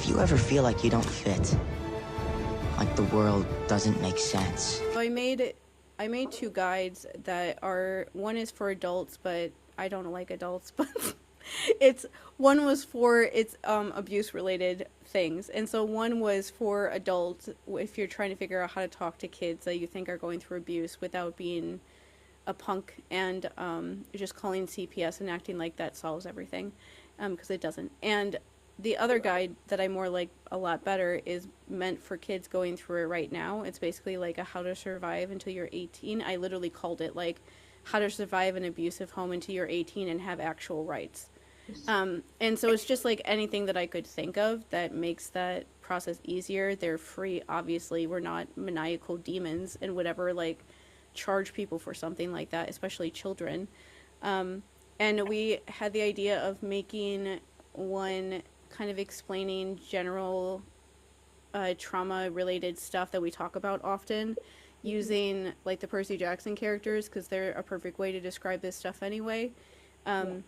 Do you ever feel like you don't fit? Like the world doesn't make sense? So I made two guides that are, one is for adults, but I don't like adults, but it's one was for it's abuse related things. And so one was for adults if you're trying to figure out how to talk to kids that you think are going through abuse without being a punk and just calling CPS and acting like that solves everything, because it doesn't. And the other guide that I more like a lot better is meant for kids going through it right now. It's basically like a how to survive until you're 18. I literally called it like how to survive an abusive home until you're 18 and have actual rights. And so it's just like anything that I could think of that makes that process easier. They're free, obviously. We're not maniacal demons and whatever, like charge people for something like that, especially children. And we had the idea of making one kind of explaining general trauma related stuff that we talk about often using like the Percy Jackson characters because they're a perfect way to describe this stuff anyway. I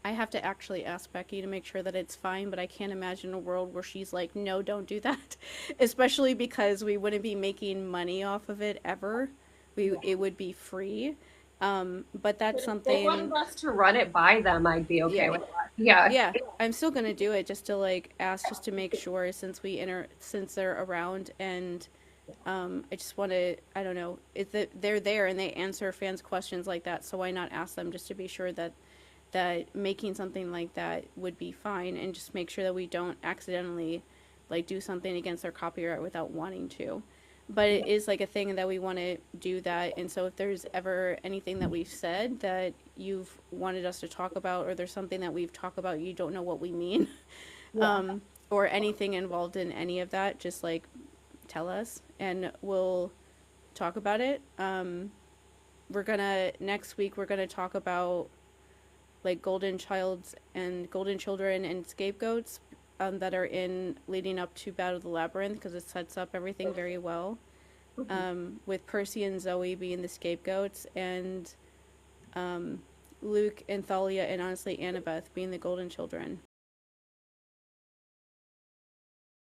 have to actually ask Becky to make sure that it's fine, but I can't imagine a world where she's like, no, don't do that. Especially because we wouldn't be making money off of it ever. It would be free. But that's If they something. wanted us to run it by them, I'd be okay Yeah. with that. Yeah. Yeah, I'm still gonna do it just to like ask, just to make sure since they're around, and I just want to, I don't know, if they're there and they answer fans' questions like that, so why not ask them just to be sure that making something like that would be fine, and just make sure that we don't accidentally like do something against their copyright without wanting to. But it is like a thing that we want to do that, and so if there's ever anything that we've said that you've wanted us to talk about, or there's something that we've talked about you don't know what we mean, or anything involved in any of that, just like tell us and we'll talk about it. Next week we're gonna talk about like golden children and scapegoats, that are in leading up to Battle of the Labyrinth, because it sets up everything very well. With Percy and Zoe being the scapegoats, and Luke and Thalia and honestly Annabeth being the golden children.